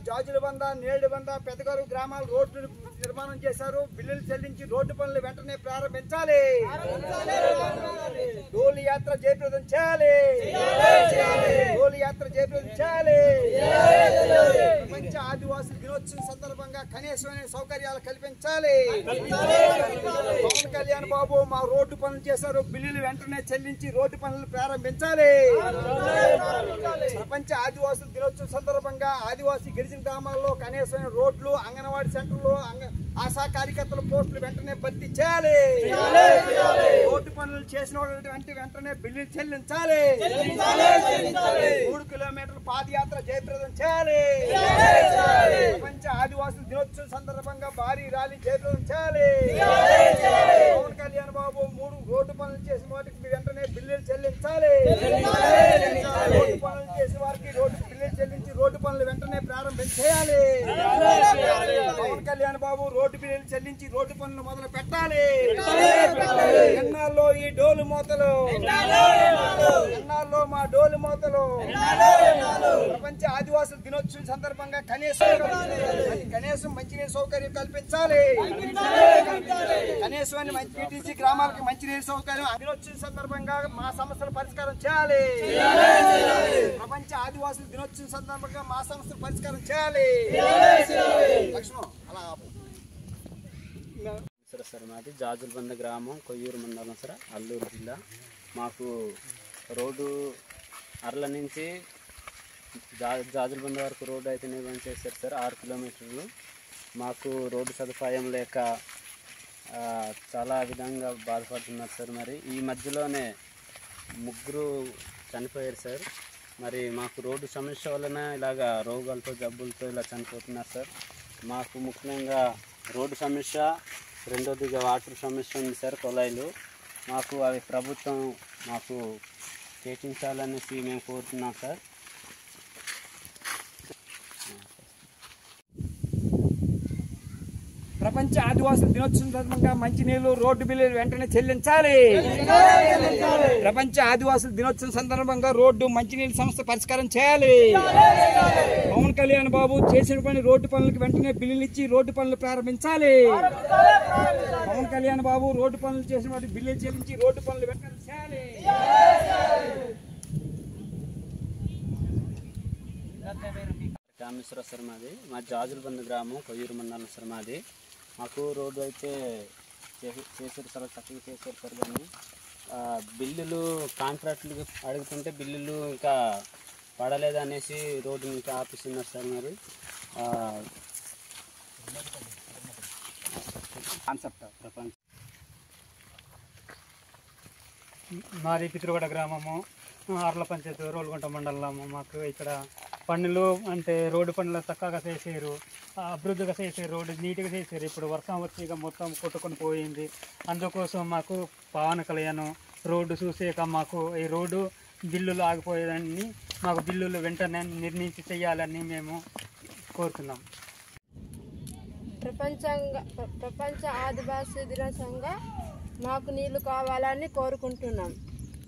జాజులబంద, నేడుబంద, పెదగారు గ్రామాల రోడ్లు నిర్మాణం చేశారు. బిల్లులు చెల్లించి రోడ్డు పనులు వెంటనే ప్రారంభించాలి. డోలు యాత్ర జయప్రదం చేయాలి. డోలు యాత్ర జయప్రదం చేయాలి. ప్రపంచ ఆదివాసుల దినోత్సవం సందర్భంగా కనీసమైన సౌకర్యాలు కల్పించాలి. పవన్ కళ్యాణ్ బాబు మా రోడ్డు పనులు చేశారు. బిల్లులు వెంటనే చెల్లించి రోడ్డు పనులు ప్రారంభించాలి. ప్రపంచ ఆదివాసుల దినోత్సవం సందర్భంగా ఆదివాసీ గిరిజన గ్రామాల్లో కనీసమైన రోడ్లు, అంగన్వాడీ సెంటర్లు, ఆశా కార్యకర్తల పోస్టులు వెంటనే భర్తీ చేయాలి. రోడ్డు పనులు చేసిన వెంటనే బిల్లులు చెల్లించాలి. 3 కిలోమీటర్ల పాదయాత్ర జయప్రదం చేయాలి. ప్రపంచ ఆదివాసుల దినోత్సవం సందర్భంగా భారీ ర్యాలీ జయప్రదం చేయాలి. పవన్ కళ్యాణ్ బాబు 3 రోడ్డు పనులు చేసిన వాటికి వెంటనే బిల్లులు చెల్లించాలి. రోడ్డు పనులు చేసిన వారికి బిల్లులు చెల్లించి రోడ్డు పనులు వెంటనే ప్రారంభించేయాలి. పవన్ కళ్యాణ్ బాబు రోడ్డు బిల్లులు చెల్లించి రోడ్డు పనులు మొదలు పెట్టాలి. ఎన్నాళ్ళలో ఈ డోలు మోతలు, ఎన్నాళ్ళలో మా డోలు మోతలు. ప్రపంచ ఆదివాసుల దినోత్సవం సందర్భంగా కనీసం మంచినీరు సౌకర్యం కల్పించాలి. కనీసం టీటీసీ గ్రామాలకు మంచినీరు సౌకర్యం దినోత్సవం సందర్భంగా మా సమస్యల పరిష్కారం చేయాలి. ప్రపంచ ఆదివాసుల దినోత్సవం సందర్భంగా మా సమస్యల పరిష్కారం చేయాలి. లక్ష్మణ్ అలా సార్ మాది జాజులబంద గ్రామం, కొయ్యూరు మండలం సార్, అల్లూరు జిల్లా. మాకు రోడ్డు అర్ల నుంచి జాజులబంద వరకు రోడ్డు అయితే నిర్మాణం చేశారు సార్, 6 కిలోమీటర్లు. మాకు రోడ్డు సదుపాయం లేక చాలా విధంగా బాధపడుతున్నారు సార్. మరి ఈ మధ్యలోనే 3 చనిపోయారు సార్. మరి మాకు రోడ్డు సమస్య వలన ఇలాగా రోగాలతో, జబ్బులతో ఇలా చనిపోతున్నారు సార్. మాకు ముఖ్యంగా రోడ్డు సమస్య, రెండోదిగా వాటర్ సమస్య ఉంది సార్, కొలాయిలు. మాకు అవి ప్రభుత్వం మాకు కేటాయించాలనేసి మేము కోరుతున్నాం సార్. ప్రపంచ ఆదివాసుల దినోత్సవం సందర్భంగా మంచినీళ్లు, రోడ్డు బిల్లులు వెంటనే చెల్లించాలి. ప్రపంచ ఆదివాసుల దినోత్సవం సందర్భంగా రోడ్డు, మంచినీళ్ళ సమస్య పరిష్కారం చేయాలి. పవన్ కళ్యాణ్ బాబు చేసిన పని రోడ్డు పనులకు వెంటనే బిల్లులు ఇచ్చి రోడ్డు పనులు ప్రారంభించాలి. పవన్ కళ్యాణ్ బాబు రోడ్డు పనులు చేసిన వాటి బిల్లులు చెల్లించి రోడ్డు పనులు వెంటనే చేయాలి. రామేశ్వర సార్ మాది, మా జాజులబంద గ్రామం, కొయ్యూరు మండలం సార్ మాది. మాకు రోడ్డు అయితే చేశారు సార్, చక్కగా చేశారు సార్. కానీ బిల్లులు కాంట్రాక్టులు అడుగుతుంటే బిల్లులు ఇంకా పడలేదు అనేసి రోడ్డు ఇంకా ఆపిస్తున్నారు సార్. మరి ప్రపంచ మాది పితృగడ గ్రామము, ఆర్ల పంచాయతీ, రోల్గుంట మండలము. మాకు ఇక్కడ పనులు అంటే రోడ్డు పనులు చక్కగా చేసారు, అభివృద్ధిగా చేసారు, రోడ్డు నీట్గా చేసారు. ఇప్పుడు వర్షం వచ్చి ఇక మొత్తం కొట్టుకొని పోయింది. అందుకోసం మాకు పవన్ కళ్యాణ్ రోడ్డు చూసాక మాకు ఈ రోడ్డు బిల్లులు ఆగిపోయేదాన్ని మాకు బిల్లులు వెంటనే నిర్ణయించి చేయాలని మేము కోరుతున్నాం. ప్రపంచ ఆదివాసీ దినోత్సవంగా మాకు నీళ్లు కావాలని కోరుకుంటున్నాం.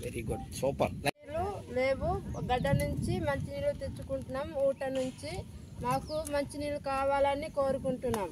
Very good, super. నీళ్ళు లేవు, గడ్డ నుంచి మంచినీళ్ళు తెచ్చుకుంటున్నాం. ఊట నుంచి మాకు మంచినీళ్ళు కావాలని కోరుకుంటున్నాం.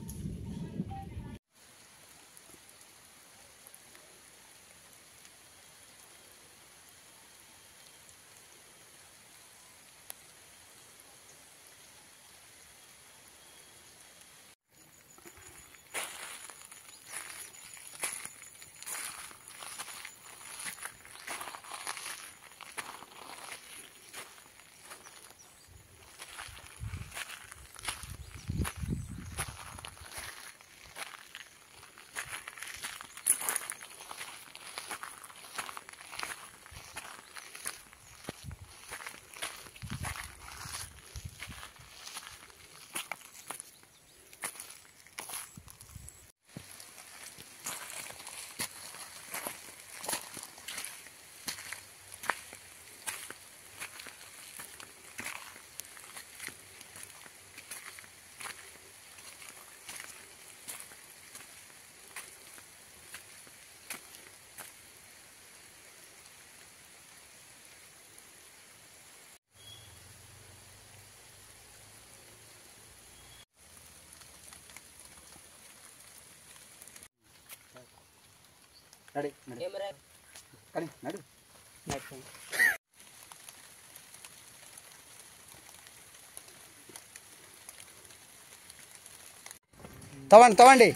నడు కానీ నడు తవ్వండి